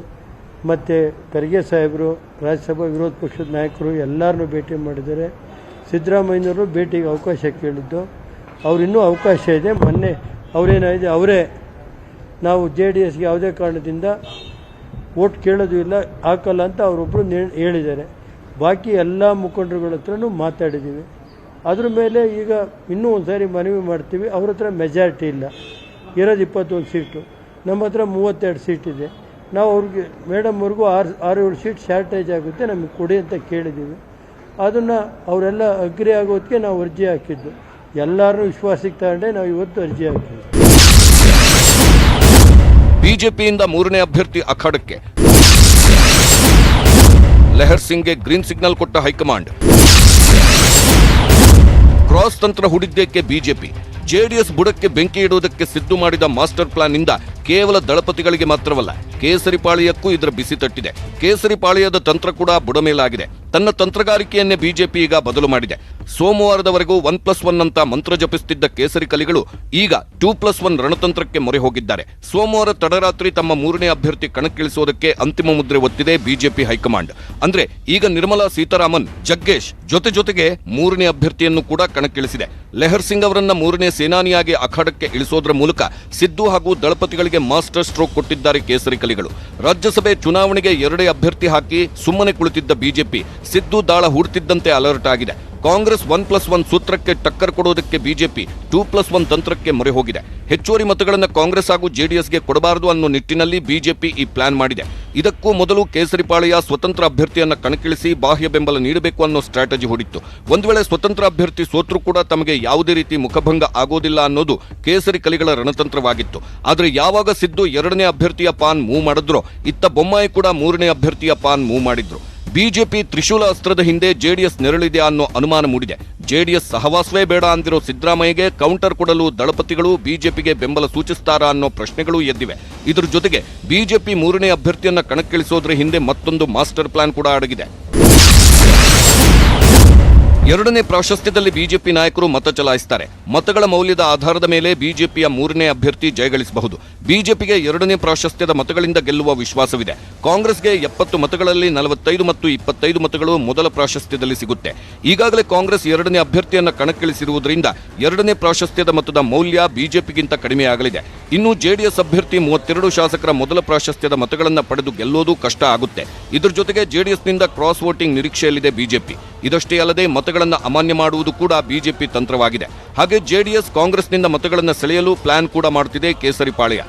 ಮತ್ತು ಖರ್ಗೆ ಸಾಹೇಬರು, ರಾಜ್ಯಸಭಾ ವಿರೋಧ ಪಕ್ಷದ ನಾಯಕರು ಎಲ್ಲರನ್ನೂ ಭೇಟಿ ಮಾಡಿದ್ದಾರೆ. ಸಿದ್ದರಾಮಯ್ಯನವರು ಭೇಟಿಗೆ ಅವಕಾಶ ಕೇಳಿದ್ದು, ಅವ್ರಿನ್ನೂ ಅವಕಾಶ ಇದೆ. ಮೊನ್ನೆ ಅವರೇನಾಗಿದೆ, ಅವರೇ ನಾವು JDSಗೆ ಯಾವುದೇ ಕಾರಣದಿಂದ ವೋಟ್ ಕೇಳೋದು ಇಲ್ಲ, ಹಾಕಲ್ಲ ಅಂತ ಅವರೊಬ್ಬರು ಹೇಳಿದ್ದಾರೆ. ಬಾಕಿ ಎಲ್ಲ ಮುಖಂಡರುಗಳ ಹತ್ರನೂ ಮಾತಾಡಿದ್ದೀವಿ. ಅದ್ರ ಮೇಲೆ ಈಗ ಇನ್ನೂ ಒಂದು ಸಾರಿ ಮನವಿ ಮಾಡ್ತೀವಿ. ಅವ್ರ ಹತ್ರ ಮೆಜಾರಿಟಿ ಇಲ್ಲ, ಇರೋದು 21 ಸೀಟು, ನಮ್ಮ ಹತ್ರ 32 ಸೀಟ್ ಇದೆ. ನಾವು ಅವ್ರಿಗೆ ಮೇಡಮ್ವರೆಗೂ 6-7 ಸೀಟ್ ಶಾರ್ಟೇಜ್ ಆಗುತ್ತೆ, ನಮಗೆ ಕೊಡಿ ಅಂತ ಕೇಳಿದ್ದೀವಿ. ಅದನ್ನು ಅವರೆಲ್ಲ ಅಗ್ರಿ ಆಗೋದಕ್ಕೆ ನಾವು ಅರ್ಜಿ ಹಾಕಿದ್ದು. ಎಲ್ಲರೂ ವಿಶ್ವಾಸಕ್ಕೆ ತಗೊಂಡೆ ನಾವು ಇವತ್ತು ಅರ್ಜಿ ಹಾಕಿದ್ವಿ. ಬಿಜೆಪಿಯಿಂದ ಮೂರನೇ ಅಭ್ಯರ್ಥಿ ಅಖಾಡಕ್ಕೆ. ಲೆಹರ್ ಸಿಂಗ್ಗೆ ಗ್ರೀನ್ ಸಿಗ್ನಲ್ ಕೊಟ್ಟ ಹೈಕಮಾಂಡ್. ಕ್ರಾಸ್ ತಂತ್ರ ಹೂಡಿದ್ದಕ್ಕೆ ಬಿಜೆಪಿ. ಜೆಡಿಎಸ್ ಬುಡಕ್ಕೆ ಬೆಂಕಿ ಇಡುವುದಕ್ಕೆ ಸಿದ್ದು ಮಾಡಿದ ಮಾಸ್ಟರ್ ಪ್ಲಾನ್ ಇಂದ ಕೇವಲ ದಳಪತಿಗಳಿಗೆ ಮಾತ್ರವಲ್ಲ, ಕೇಸರಿಪಾಳ್ಯಕ್ಕೂ ಇದರ ಬಿಸಿ ತಟ್ಟಿದೆ. ಕೇಸರಿಪಾಳ್ಯದ ತಂತ್ರ ಕೂಡ ಬುಡಮೇಲಾಗಿದೆ. ತನ್ನ ತಂತ್ರಗಾರಿಕೆಯನ್ನೇ ಬಿಜೆಪಿ ಈಗ ಬದಲು ಮಾಡಿದೆ. ಸೋಮವಾರದವರೆಗೂ 1+1 ಅಂತ ಮಂತ್ರ ಜಪಿಸುತ್ತಿದ್ದ ಕೇಸರಿ ಕಲಿಗಳು ಈಗ 2+1 ರಣತಂತ್ರಕ್ಕೆ ಮೊರೆ ಹೋಗಿದ್ದಾರೆ. ಸೋಮವಾರ ತಡರಾತ್ರಿ ತಮ್ಮ ಮೂರನೇ ಅಭ್ಯರ್ಥಿ ಕಣಕ್ಕಿಳಿಸೋದಕ್ಕೆ ಅಂತಿಮ ಮುದ್ರೆ ಒತ್ತಿದೆ ಬಿಜೆಪಿ ಹೈಕಮಾಂಡ್. ಅಂದ್ರೆ ಈಗ ನಿರ್ಮಲಾ ಸೀತಾರಾಮನ್, ಜಗ್ಗೇಶ್ ಜೊತೆಗೆ ಮೂರನೇ ಅಭ್ಯರ್ಥಿಯನ್ನು ಕೂಡ ಕಣಕ್ಕಿಳಿಸಿದೆ. ಲೆಹರ್ ಸಿಂಗ್ ಅವರನ್ನ ಮೂರನೇ ಸೇನಾನಿಯಾಗಿ ಅಖಾಡಕ್ಕೆ ಇಳಿಸೋದ್ರ ಮೂಲಕ ಸಿದ್ದು ಹಾಗೂ ದಳಪತಿಗಳಿಗೆ ಮಾಸ್ಟರ್ ಸ್ಟ್ರೋಕ್ ಕೊಟ್ಟಿದ್ದಾರೆ ಕೇಸರಿ ಕಲಿಗಳು. ರಾಜ್ಯಸಭೆ ಚುನಾವಣೆಗೆ ಎರಡೇ ಅಭ್ಯರ್ಥಿ ಹಾಕಿ ಸುಮ್ಮನೆ ಕುಳಿತಿದ್ದ ಬಿಜೆಪಿ ಸಿದ್ದು ದಾಳ ಹೂಡ್ತಿದ್ದಂತೆ ಅಲರ್ಟ್ ಆಗಿದೆ. ಕಾಂಗ್ರೆಸ್ 1+1 ಸೂತ್ರಕ್ಕೆ ಟಕ್ಕರ್ ಕೊಡೋದಕ್ಕೆ ಬಿಜೆಪಿ 2+1 ತಂತ್ರಕ್ಕೆ ಮೊರೆ ಹೋಗಿದೆ. ಹೆಚ್ಚುವರಿ ಮತಗಳನ್ನು ಕಾಂಗ್ರೆಸ್ ಹಾಗೂ ಜೆಡಿಎಸ್ಗೆ ಕೊಡಬಾರದು ಅನ್ನೋ ನಿಟ್ಟಿನಲ್ಲಿ ಬಿಜೆಪಿ ಈ ಪ್ಲಾನ್ ಮಾಡಿದೆ. ಇದಕ್ಕೂ ಮೊದಲು ಕೇಸರಿಪಾಳ್ಯ ಸ್ವತಂತ್ರ ಅಭ್ಯರ್ಥಿಯನ್ನ ಕಣಕ್ಕಿಳಿಸಿ ಬಾಹ್ಯ ಬೆಂಬಲ ನೀಡಬೇಕು ಅನ್ನೋ ಸ್ಟ್ರಾಟಜಿ ಹೂಡಿತ್ತು. ಒಂದು ವೇಳೆ ಸ್ವತಂತ್ರ ಅಭ್ಯರ್ಥಿ ಸೋತ್ರೂ ಕೂಡ ತಮಗೆ ಯಾವುದೇ ರೀತಿ ಮುಖಭಂಗ ಆಗೋದಿಲ್ಲ ಅನ್ನೋದು ಕೇಸರಿ ಕಲಿಗಳ ರಣತಂತ್ರವಾಗಿತ್ತು. ಆದರೆ ಯಾವಾಗ ಸಿದ್ದು ಎರಡನೇ ಅಭ್ಯರ್ಥಿಯ ಪಾನ್ ಮೂವ್ ಮಾಡಿದ್ರೋ, ಇತ್ತ ಬೊಮ್ಮಾಯಿ ಕೂಡ ಮೂರನೇ ಅಭ್ಯರ್ಥಿಯ ಪಾನ್ ಮೂವ್ ಮಾಡಿದ್ರು. ಬಿಜೆಪಿ ತ್ರಿಶೂಲ ಅಸ್ತ್ರದ ಹಿಂದೆ ಜೆಡಿಎಸ್ ನೆರಳಿದೆ ಅನ್ನೋ ಅನುಮಾನ ಮೂಡಿದೆ. ಜೆಡಿಎಸ್ ಸಹವಾಸವೇ ಬೇಡ ಅಂದಿರೋ ಸಿದ್ದರಾಮಯ್ಯಗೆ ಕೌಂಟರ್ ಕೊಡಲು ದಳಪತಿಗಳು ಬಿಜೆಪಿಗೆ ಬೆಂಬಲ ಸೂಚಿಸ್ತಾರಾ ಅನ್ನೋ ಪ್ರಶ್ನೆಗಳು ಎದ್ದಿವೆ. ಇದ್ರ ಜೊತೆಗೆ ಬಿಜೆಪಿ ಮೂರನೇ ಅಭ್ಯರ್ಥಿಯನ್ನ ಕಣಕ್ಕಿಳಿಸೋದ್ರ ಹಿಂದೆ ಮತ್ತೊಂದು ಮಾಸ್ಟರ್ ಪ್ಲಾನ್ ಕೂಡ ಅಡಗಿದೆ. ಎರಡನೇ ಪ್ರಾಶಸ್ತ್ಯದಲ್ಲಿ ಬಿಜೆಪಿ ನಾಯಕರು ಮತ ಚಲಾಯಿಸುತ್ತಾರೆ. ಮತಗಳ ಮೌಲ್ಯದ ಆಧಾರದ ಮೇಲೆ ಬಿಜೆಪಿಯ ಮೂರನೇ ಅಭ್ಯರ್ಥಿ ಜಯಗಳಿಸಬಹುದು. ಬಿಜೆಪಿಗೆ ಎರಡನೇ ಪ್ರಾಶಸ್ತ್ಯದ ಮತಗಳಿಂದ ಗೆಲ್ಲುವ ವಿಶ್ವಾಸವಿದೆ. ಕಾಂಗ್ರೆಸ್ಗೆ 70 ಮತಗಳಲ್ಲಿ 45 ಮತ್ತು 25 ಮತಗಳು ಮೊದಲ ಪ್ರಾಶಸ್ತ್ಯದಲ್ಲಿ ಸಿಗುತ್ತೆ. ಈಗಾಗಲೇ ಕಾಂಗ್ರೆಸ್ ಎರಡನೇ ಅಭ್ಯರ್ಥಿಯನ್ನ ಕಣಕ್ಕಿಳಿಸಿರುವುದರಿಂದ ಎರಡನೇ ಪ್ರಾಶಸ್ತ್ಯದ ಮತದ ಮೌಲ್ಯ ಬಿಜೆಪಿಗಿಂತ ಕಡಿಮೆಯಾಗಲಿದೆ. ಇನ್ನು ಜೆಡಿಎಸ್ ಅಭ್ಯರ್ಥಿ 32 ಶಾಸಕರ ಮೊದಲ ಪ್ರಾಶಸ್ತ್ಯದ ಮತಗಳನ್ನು ಪಡೆದು ಗೆಲ್ಲೋದು ಕಷ್ಟ ಆಗುತ್ತೆ. ಇದರ ಜೊತೆಗೆ ಜೆಡಿಎಸ್ನಿಂದ ಕ್ರಾಸ್ ವೋಟಿಂಗ್ ನಿರೀಕ್ಷೆಯಲ್ಲಿದೆ ಬಿಜೆಪಿ. ಇದಷ್ಟೇ ಅಲ್ಲದೆ ಮತಗಳನ್ನು ಅಮಾನ್ಯ ಮಾಡುವುದು ಕೂಡ ಬಿಜೆಪಿ ತಂತ್ರವಾಗಿದೆ. ಹಾಗೆ ಜೆಡಿಎಸ್ ಕಾಂಗ್ರೆಸ್ನಿಂದ ಮತಗಳನ್ನು ಸೆಳೆಯಲು ಪ್ಲಾನ್ ಕೂಡ ಮಾಡುತ್ತಿದೆ ಕೇಸರಿಪಾಳ್ಯ.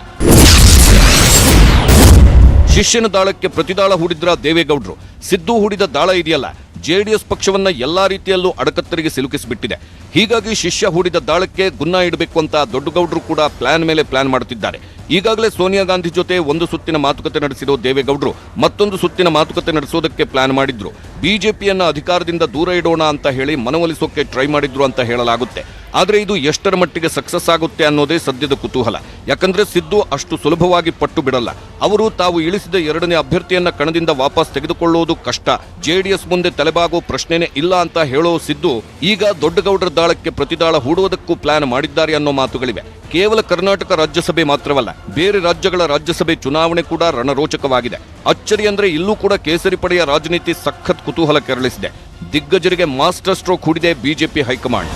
ಶಿಷ್ಯನ ದಾಳಕ್ಕೆ ಪ್ರತಿದಾಳ ಹೂಡಿದ್ರ ದೇವೇಗೌಡರು. ಸಿದ್ದು ಹೂಡಿದ ದಾಳ ಇದೆಯಲ್ಲ, ಜೆಡಿಎಸ್ ಪಕ್ಷವನ್ನ ಎಲ್ಲಾ ರೀತಿಯಲ್ಲೂ ಅಡಕತ್ತರಿಗೆ ಸಿಲುಕಿಸಿಬಿಟ್ಟಿದೆ. ಹೀಗಾಗಿ ಶಿಷ್ಯ ಹೂಡಿದ ದಾಳಕ್ಕೆ ಗುನ್ನ ಇಡಬೇಕು ಅಂತ ದೊಡ್ಡಗೌಡರು ಕೂಡ ಪ್ಲಾನ್ ಮೇಲೆ ಪ್ಲಾನ್ ಮಾಡುತ್ತಿದ್ದಾರೆ. ಈಗಾಗಲೇ ಸೋನಿಯಾ ಗಾಂಧಿ ಜೊತೆ ಒಂದು ಸುತ್ತಿನ ಮಾತುಕತೆ ನಡೆಸಿರೋ ದೇವೇಗೌಡರು ಮತ್ತೊಂದು ಸುತ್ತಿನ ಮಾತುಕತೆ ನಡೆಸೋದಕ್ಕೆ ಪ್ಲಾನ್ ಮಾಡಿದ್ರು. ಬಿಜೆಪಿಯನ್ನ ಅಧಿಕಾರದಿಂದ ದೂರ ಇಡೋಣ ಅಂತ ಹೇಳಿ ಮನವೊಲಿಸೋಕೆ ಟ್ರೈ ಮಾಡಿದ್ರು ಅಂತ ಹೇಳಲಾಗುತ್ತೆ. ಆದ್ರೆ ಇದು ಎಷ್ಟರ ಮಟ್ಟಿಗೆ ಸಕ್ಸಸ್ ಆಗುತ್ತೆ ಅನ್ನೋದೇ ಸದ್ಯದ ಕುತೂಹಲ. ಯಾಕಂದ್ರೆ ಸಿದ್ದು ಅಷ್ಟು ಸುಲಭವಾಗಿ ಪಟ್ಟು ಬಿಡಲ್ಲ. ಅವರು ತಾವು ಇಳಿಸಿದ ಎರಡನೇ ಅಭ್ಯರ್ಥಿಯನ್ನ ಕಣದಿಂದ ವಾಪಸ್ ತೆಗೆದುಕೊಳ್ಳುವುದು ಕಷ್ಟ, ಜೆಡಿಎಸ್ ಮುಂದೆ ತಲೆಬಾಗೋ ಪ್ರಶ್ನೆನೇ ಇಲ್ಲ ಅಂತ ಹೇಳೋ ಸಿದ್ದು ಈಗ ದೊಡ್ಡಗೌಡರ ದಾಳಕ್ಕೆ ಪ್ರತಿದಾಳ ಹೂಡುವುದಕ್ಕೂ ಪ್ಲಾನ್ ಮಾಡಿದ್ದಾರೆ ಅನ್ನೋ ಮಾತುಗಳಿವೆ. ಕೇವಲ ಕರ್ನಾಟಕ ರಾಜ್ಯಸಭೆ ಮಾತ್ರವಲ್ಲ, ಬೇರೆ ರಾಜ್ಯಗಳ ರಾಜ್ಯಸಭೆ ಚುನಾವಣೆ ಕೂಡ ರಣರೋಚಕವಾಗಿದೆ. ಅಚ್ಚರಿ ಅಂದ್ರೆ ಇಲ್ಲೂ ಕೂಡ ಕೇಸರಿ ಪಡೆಯ ರಾಜನೀತಿ ಸಖತ್ ಕುತೂಹಲ ಕೆರಳಿಸಿದೆ. ದಿಗ್ಗಜರಿಗೆ ಮಾಸ್ಟರ್ ಸ್ಟ್ರೋಕ್ ಹೂಡಿದೆ ಬಿಜೆಪಿ ಹೈಕಮಾಂಡ್.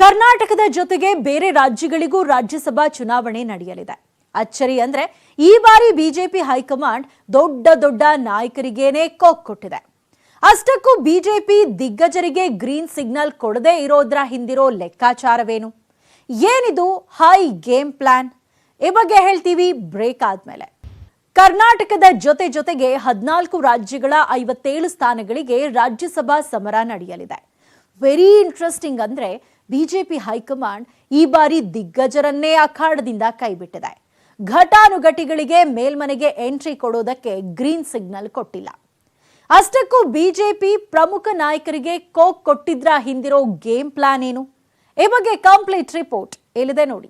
ಕರ್ನಾಟಕದ ಜೊತೆಗೆ ಬೇರೆ ರಾಜ್ಯಗಳಿಗೂ ರಾಜ್ಯಸಭಾ ಚುನಾವಣೆ ನಡೆಯಲಿದೆ. ಅಚ್ಚರಿ ಅಂದ್ರೆ ಈ ಬಾರಿ ಬಿಜೆಪಿ ಹೈಕಮಾಂಡ್ ದೊಡ್ಡ ದೊಡ್ಡ ನಾಯಕರಿಗೇನೆ ಕೋಕ್ ಕೊಟ್ಟಿದೆ. ಅಷ್ಟಕ್ಕೂ ಬಿಜೆಪಿ ದಿಗ್ಗಜರಿಗೆ ಗ್ರೀನ್ ಸಿಗ್ನಲ್ ಕೊಡದೇ ಇರೋದ್ರ ಹಿಂದಿರೋ ಲೆಕ್ಕಾಚಾರವೇನು? ಏನಿದು ಹೈ ಗೇಮ್ ಪ್ಲಾನ್? ಈ ಬಗ್ಗೆ ಹೇಳ್ತೀವಿ ಬ್ರೇಕ್ ಆದ್ಮೇಲೆ. ಕರ್ನಾಟಕದ ಜೊತೆಗೆ 14 ರಾಜ್ಯಗಳ 57 ಸ್ಥಾನಗಳಿಗೆ ರಾಜ್ಯಸಭಾ ಸಮರ ನಡೆಯಲಿದೆ. ವೆರಿ ಇಂಟ್ರೆಸ್ಟಿಂಗ್ ಅಂದ್ರೆ ಬಿಜೆಪಿ ಹೈಕಮಾಂಡ್ ಈ ಬಾರಿ ದಿಗ್ಗಜರನ್ನೇ ಅಖಾಡದಿಂದ ಕೈಬಿಟ್ಟಿದೆ. ಘಟಾನುಘಟಿಗಳಿಗೆ ಮೇಲ್ಮನೆಗೆ ಎಂಟ್ರಿ ಕೊಡೋದಕ್ಕೆ ಗ್ರೀನ್ ಸಿಗ್ನಲ್ ಕೊಟ್ಟಿಲ್ಲ. ಅಷ್ಟಕ್ಕೂ ಬಿಜೆಪಿ ಪ್ರಮುಖ ನಾಯಕರಿಗೆ ಕೋಕ್ ಕೊಟ್ಟಿದ್ರ ಹಿಂದಿರೋ ಗೇಮ್ ಪ್ಲಾನ್ ಏನು? ಈ ಬಗ್ಗೆ ಕಂಪ್ಲೀಟ್ ರಿಪೋರ್ಟ್ ಇಲ್ಲಿದೆ ನೋಡಿ.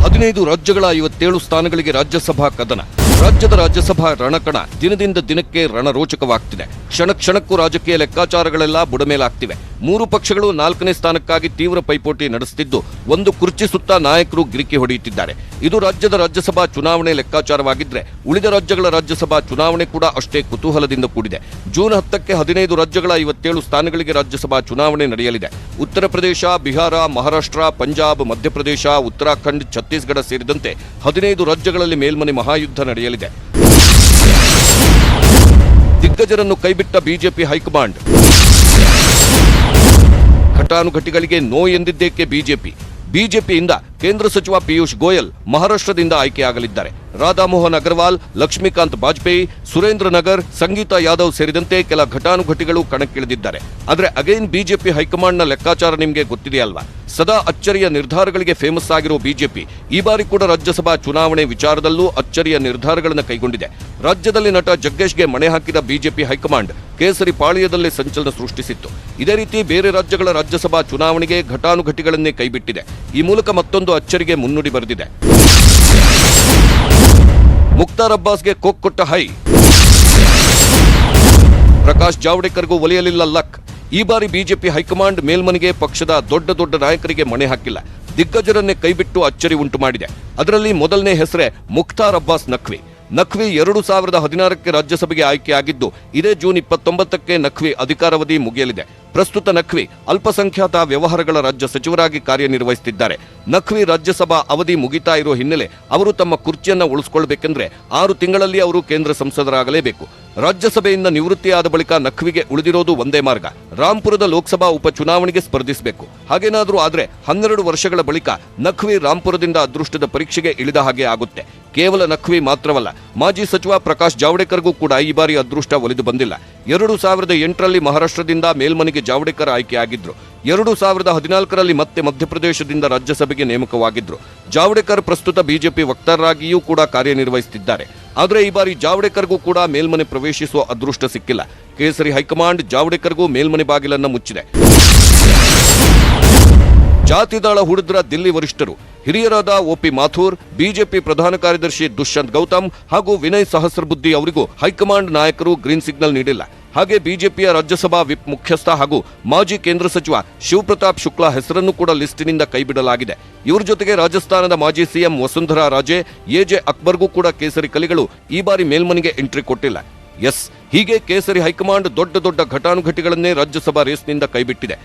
15 ರಾಜ್ಯಗಳ 57 ಸ್ಥಾನಗಳಿಗೆ ರಾಜ್ಯಸಭಾ ಕದನ. ರಾಜ್ಯದ ರಾಜ್ಯಸಭಾ ರಣಕಣ ದಿನದಿಂದ ದಿನಕ್ಕೆ ರಣರೋಚಕವಾಗ್ತಿದೆ. ಕ್ಷಣ ಕ್ಷಣಕ್ಕೂ ರಾಜಕೀಯ ಲೆಕ್ಕಾಚಾರಗಳೆಲ್ಲ ಬುಡಮೇಲಾಗ್ತಿವೆ. 3 ಪಕ್ಷಗಳು 4ನೇ ಸ್ಥಾನಕ್ಕಾಗಿ ತೀವ್ರ ಪೈಪೋಟಿ ನಡೆಸುತ್ತಿದ್ದು, ಒಂದು ಕುರ್ಚಿ ಸುತ್ತ ನಾಯಕರು ಗಿರಿಕಿ ಹೊಡೆಯುತ್ತಿದ್ದಾರೆ. ಇದು ರಾಜ್ಯದ ರಾಜ್ಯಸಭಾ ಚುನಾವಣೆ ಲೆಕ್ಕಾಚಾರವಾಗಿದ್ರೆ, ಉಳಿದ ರಾಜ್ಯಗಳ ರಾಜ್ಯಸಭಾ ಚುನಾವಣೆ ಕೂಡ ಅಷ್ಟೇ ಕುತೂಹಲದಿಂದ ಕೂಡಿದೆ. ಜೂನ್ 10ಕ್ಕೆ 15 ರಾಜ್ಯಗಳ 57 ಸ್ಥಾನಗಳಿಗೆ ರಾಜ್ಯಸಭಾ ಚುನಾವಣೆ ನಡೆಯಲಿದೆ. ಉತ್ತರ ಪ್ರದೇಶ, ಬಿಹಾರ, ಮಹಾರಾಷ್ಟ್ರ, ಪಂಜಾಬ್, ಮಧ್ಯಪ್ರದೇಶ, ಉತ್ತರಾಖಂಡ್, ಛತ್ತೀಸ್ಗಢ ಸೇರಿದಂತೆ 15 ರಾಜ್ಯಗಳಲ್ಲಿ ಮೇಲ್ಮನೆ ಮಹಾಯುದ್ಧ ನಡೆಯಲಿದೆ. ದಿಗ್ಗಜರನ್ನು ಕೈಬಿಟ್ಟ ಬಿಜೆಪಿ ಹೈಕಮಾಂಡ್. ಘಟಾನುಘಟಿಗಳಿಗೆ ನೋ ಎಂದಿದ್ದೇಕೆ ಬಿಜೆಪಿಯಿಂದ ಕೇಂದ್ರ ಸಚಿವ ಪಿಯೂಷ್ ಗೋಯಲ್ ಮಹಾರಾಷ್ಟ್ರದಿಂದ ಆಯ್ಕೆಯಾಗಲಿದ್ದಾರೆ. ರಾಧಾಮೋಹನ್ ಅಗರ್ವಾಲ್, ಲಕ್ಷ್ಮೀಕಾಂತ್ ಬಾಜಪೇಯಿ, ಸುರೇಂದ್ರ ನಗರ್, ಸಂಗೀತಾ ಯಾದವ್ ಸೇರಿದಂತೆ ಕೆಲ ಘಟಾನುಘಟಿಗಳು ಕಣಕ್ಕಿಳಿದಿದ್ದಾರೆ. ಆದರೆ ಅಗೈನ್ ಬಿಜೆಪಿ ಹೈಕಮಾಂಡ್ನ ಲೆಕ್ಕಾಚಾರ ನಿಮಗೆ ಗೊತ್ತಿದೆಯಲ್ವಾ? ಸದಾ ಅಚ್ಚರಿಯ ನಿರ್ಧಾರಗಳಿಗೆ ಫೇಮಸ್ ಆಗಿರೋ ಬಿಜೆಪಿ ಈ ಬಾರಿ ಕೂಡ ರಾಜ್ಯಸಭಾ ಚುನಾವಣೆ ವಿಚಾರದಲ್ಲೂ ಅಚ್ಚರಿಯ ನಿರ್ಧಾರಗಳನ್ನು ಕೈಗೊಂಡಿದೆ. ರಾಜ್ಯದಲ್ಲಿ ನಟ ಜಗ್ಗೇಶ್ಗೆ ಮಣೆ ಹಾಕಿದ ಬಿಜೆಪಿ ಹೈಕಮಾಂಡ್ ಕೇಸರಿ ಪಾಳ್ಯದಲ್ಲೇ ಸಂಚಲನ ಸೃಷ್ಟಿಸಿತ್ತು. ಇದೇ ರೀತಿ ಬೇರೆ ರಾಜ್ಯಗಳ ರಾಜ್ಯಸಭಾ ಚುನಾವಣೆಗೆ ಘಟಾನುಘಟಿಗಳನ್ನೇ ಕೈಬಿಟ್ಟಿದೆ. ಈ ಮೂಲಕ ಮತ್ತೊಂದು ಅಚ್ಚರಿಗೆ ಮುನ್ನುಡಿ ಬರೆದಿದೆ. ಮುಖ್ತಾರ್ ಅಬ್ಬಾಸ್ಗೆ ಕೋಕ್ ಕೊಟ್ಟ ಹೈ. ಪ್ರಕಾಶ್ ಜಾವಡೇಕರ್ಗೂ ಒಲಿಯಲಿಲ್ಲ ಲಕ್. ಈ ಬಾರಿ ಬಿಜೆಪಿ ಹೈಕಮಾಂಡ್ ಮೇಲ್ಮನೆಗೆ ಪಕ್ಷದ ದೊಡ್ಡ ನಾಯಕರಿಗೆ ಮಣೆ ಹಾಕಿಲ್ಲ. ದಿಗ್ಗಜರನ್ನೇ ಕೈಬಿಟ್ಟು ಅಚ್ಚರಿ ಉಂಟು ಮಾಡಿದೆ. ಅದರಲ್ಲಿ ಮೊದಲನೇ ಹೆಸರೇ ಮುಖ್ತಾರ್ ಅಬ್ಬಾಸ್ ನಖ್ವಿ. 2016ಕ್ಕೆ ರಾಜ್ಯಸಭೆಗೆ ಆಯ್ಕೆಯಾಗಿದ್ದು, ಇದೇ ಜೂನ್ 29ಕ್ಕೆ ನಖ್ವಿ ಅಧಿಕಾರಾವಧಿ ಮುಗಿಯಲಿದೆ. ಪ್ರಸ್ತುತ ನಖ್ವಿ ಅಲ್ಪಸಂಖ್ಯಾತ ವ್ಯವಹಾರಗಳ ರಾಜ್ಯ ಸಚಿವರಾಗಿ ಕಾರ್ಯನಿರ್ವಹಿಸುತ್ತಿದ್ದಾರೆ. ನಖ್ವಿ ರಾಜ್ಯಸಭಾ ಅವಧಿ ಮುಗಿತಾ ಇರೋ ಹಿನ್ನೆಲೆ ಅವರು ತಮ್ಮ ಕುರ್ಚಿಯನ್ನ ಉಳಿಸಿಕೊಳ್ಳಬೇಕೆಂದ್ರೆ 6 ತಿಂಗಳಲ್ಲಿ ಅವರು ಕೇಂದ್ರ ಸಂಸದರಾಗಲೇಬೇಕು. ರಾಜ್ಯಸಭೆಯಿಂದ ನಿವೃತ್ತಿಯಾದ ಬಳಿಕ ನಖ್ವಿಗೆ ಉಳಿದಿರೋದು ಒಂದೇ ಮಾರ್ಗ, ರಾಂಪುರದ ಲೋಕಸಭಾ ಉಪಚುನಾವಣೆಗೆ ಸ್ಪರ್ಧಿಸಬೇಕು. ಹಾಗೇನಾದ್ರೂ ಆದ್ರೆ 12 ವರ್ಷಗಳ ಬಳಿಕ ನಖ್ವಿ ರಾಂಪುರದಿಂದ ಅದೃಷ್ಟದ ಪರೀಕ್ಷೆಗೆ ಇಳಿದ ಹಾಗೆ ಆಗುತ್ತೆ. ಕೇವಲ ನಖ್ವಿ ಮಾತ್ರವಲ್ಲ, ಮಾಜಿ ಸಚಿವ ಪ್ರಕಾಶ್ ಜಾವಡೇಕರ್ಗೂ ಕೂಡ ಈ ಬಾರಿ ಅದೃಷ್ಟ ಒಲಿದು ಬಂದಿಲ್ಲ. 2008ರಲ್ಲಿ ಮಹಾರಾಷ್ಟ್ರದಿಂದ ಮೇಲ್ಮನೆಗೆ ಜಾವಡೇಕರ್ ಆಯ್ಕೆಯಾಗಿದ್ರು. 2014ರಲ್ಲಿ ಮತ್ತೆ ಮಧ್ಯಪ್ರದೇಶದಿಂದ ರಾಜ್ಯಸಭೆಗೆ ನೇಮಕವಾಗಿದ್ರು. ಜಾವಡೇಕರ್ ಪ್ರಸ್ತುತ ಬಿಜೆಪಿ ವಕ್ತಾರರಾಗಿಯೂ ಕೂಡ ಕಾರ್ಯನಿರ್ವಹಿಸುತ್ತಿದ್ದಾರೆ. ಆದರೆ ಈ ಬಾರಿ ಜಾವಡೇಕರ್ಗೂ ಕೂಡ ಮೇಲ್ಮನೆ ಪ್ರವೇಶಿಸುವ ಅದೃಷ್ಟ ಸಿಕ್ಕಿಲ್ಲ. ಕೇಸರಿ ಹೈಕಮಾಂಡ್ ಜಾವಡೇಕರ್ಗೂ ಮೇಲ್ಮನೆ ಬಾಗಿಲನ್ನು ಮುಚ್ಚಿದೆ. ಜಾತಿದಾಳ ಹುಡಿದ್ರ ದಿಲ್ಲಿ ವರಿಷ್ಠರು. ಹಿರಿಯರಾದ ಒಪಿ ಮಾಥೂರ್, ಬಿಜೆಪಿ ಪ್ರಧಾನ ಕಾರ್ಯದರ್ಶಿ ದುಷ್ಯಂತ್ ಗೌತಮ್ ಹಾಗೂ ವಿನಯ್ ಸಹಸ್ರಬುದ್ಧಿ ಅವರಿಗೂ ಹೈಕಮಾಂಡ್ ನಾಯಕರು ಗ್ರೀನ್ ಸಿಗ್ನಲ್ ನೀಡಿಲ್ಲ. ಹಾಗೆ ಬಿಜೆಪಿಯ ರಾಜ್ಯಸಭಾ ವಿಪ್ ಮುಖ್ಯಸ್ಥ ಹಾಗೂ ಮಾಜಿ ಕೇಂದ್ರ ಸಚಿವ ಶಿವಪ್ರತಾಪ್ ಶುಕ್ಲಾ ಹೆಸರನ್ನು ಕೂಡ ಲಿಸ್ಟಿನಿಂದ ಕೈಬಿಡಲಾಗಿದೆ. ಇವರ ಜೊತೆಗೆ ರಾಜಸ್ಥಾನದ ಮಾಜಿ ಸಿಎಂ ವಸುಂಧರಾ ರಾಜೆ, ಎಜೆ ಅಕ್ಬರ್ಗೂ ಕೂಡ ಕೇಸರಿ ಕಲಿಗಳು ಈ ಬಾರಿ ಮೇಲ್ಮನೆಗೆ ಎಂಟ್ರಿ ಕೊಟ್ಟಿಲ್ಲ. ಎಸ್, ಹೀಗೆ ಕೇಸರಿ ಹೈಕಮಾಂಡ್ ದೊಡ್ಡ ದೊಡ್ಡ ಘಟಾನುಘಟಿಗಳನ್ನೇ ರಾಜ್ಯಸಭಾ ರೇಸ್ನಿಂದ ಕೈಬಿಟ್ಟಿದೆ.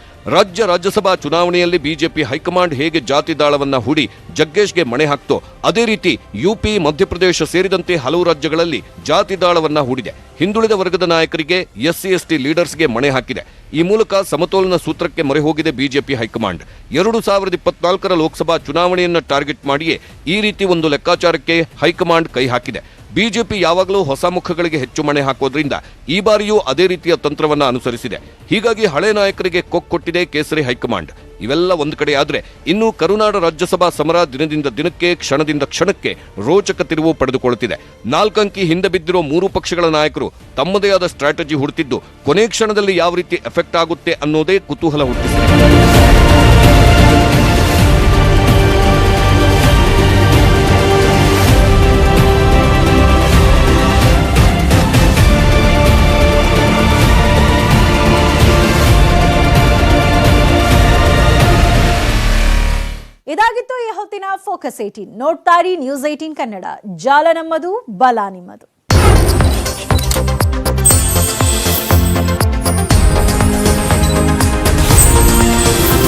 ರಾಜ್ಯಸಭಾ ಚುನಾವಣೆಯಲ್ಲಿ ಬಿಜೆಪಿ ಹೈಕಮಾಂಡ್ ಹೇಗೆ ಜಾತಿ ದಾಳವನ್ನ ಹೂಡಿ ಜಗ್ಗೇಶ್ಗೆ ಮಣೆ ಹಾಕ್ತೋ ಅದೇ ರೀತಿ ಯುಪಿ, ಮಧ್ಯಪ್ರದೇಶ ಸೇರಿದಂತೆ ಹಲವು ರಾಜ್ಯಗಳಲ್ಲಿ ಜಾತಿ ದಾಳವನ್ನ ಹೂಡಿದೆ. ಹಿಂದುಳಿದ ವರ್ಗದ ನಾಯಕರಿಗೆ, SC/ST ಲೀಡರ್ಸ್ಗೆ ಮಣೆ ಹಾಕಿದೆ. ಈ ಮೂಲಕ ಸಮತೋಲನ ಸೂತ್ರಕ್ಕೆ ಮೊರೆ ಹೋಗಿದೆ ಬಿಜೆಪಿ ಹೈಕಮಾಂಡ್. 2024ರ ಲೋಕಸಭಾ ಚುನಾವಣೆಯನ್ನ ಟಾರ್ಗೆಟ್ ಮಾಡಿಯೇ ಈ ರೀತಿ ಒಂದು ಲೆಕ್ಕಾಚಾರಕ್ಕೆ ಹೈಕಮಾಂಡ್ ಕೈ ಹಾಕಿದೆ. ಬಿಜೆಪಿ ಯಾವಾಗಲೂ ಹೊಸ ಮುಖಗಳಿಗೆ ಹೆಚ್ಚು ಮಣೆ ಹಾಕೋದ್ರಿಂದ ಈ ಬಾರಿಯೂ ಅದೇ ರೀತಿಯ ತಂತ್ರವನ್ನ ಅನುಸರಿಸಿದೆ. ಹೀಗಾಗಿ ಹಳೆ ನಾಯಕರಿಗೆ ಕೊಟ್ಟಿದೆ ಕೇಸರಿ ಹೈಕಮಾಂಡ್. ಇವೆಲ್ಲ ಒಂದು ಕಡೆ ಆದ್ರೆ ಇನ್ನು ಕರುನಾಡ ರಾಜ್ಯಸಭಾ ಸಮರ ದಿನದಿಂದ ದಿನಕ್ಕೆ, ಕ್ಷಣದಿಂದ ಕ್ಷಣಕ್ಕೆ ರೋಚಕ ತಿರುವು ಪಡೆದುಕೊಳ್ಳುತ್ತಿದೆ. 4 ಅಂಕಿ ಹಿಂದೆ ಬಿದ್ದಿರೋ 3 ಪಕ್ಷಗಳ ನಾಯಕರು ತಮ್ಮದೇ ಆದ ಸ್ಟ್ರಾಟಜಿ ಹುಡುತಿದ್ದು ಕೊನೆ ಕ್ಷಣದಲ್ಲಿ ಯಾವ ರೀತಿ ಎಫೆಕ್ಟ್ ಆಗುತ್ತೆ ಅನ್ನೋದೇ ಕುತೂಹಲ ಹುಟ್ಟಿಸಿದೆ. ಇದಾಗಿತ್ತು ಈ ಹೊತ್ತಿನ ಫೋಕಸ್ 18. ನೋಡ್ತಾರಿ ನ್ಯೂಸ್ 18 ಕನ್ನಡ. ಜಾಲ ನಮ್ಮದು, ಬಲ ನಿಮ್ಮದು.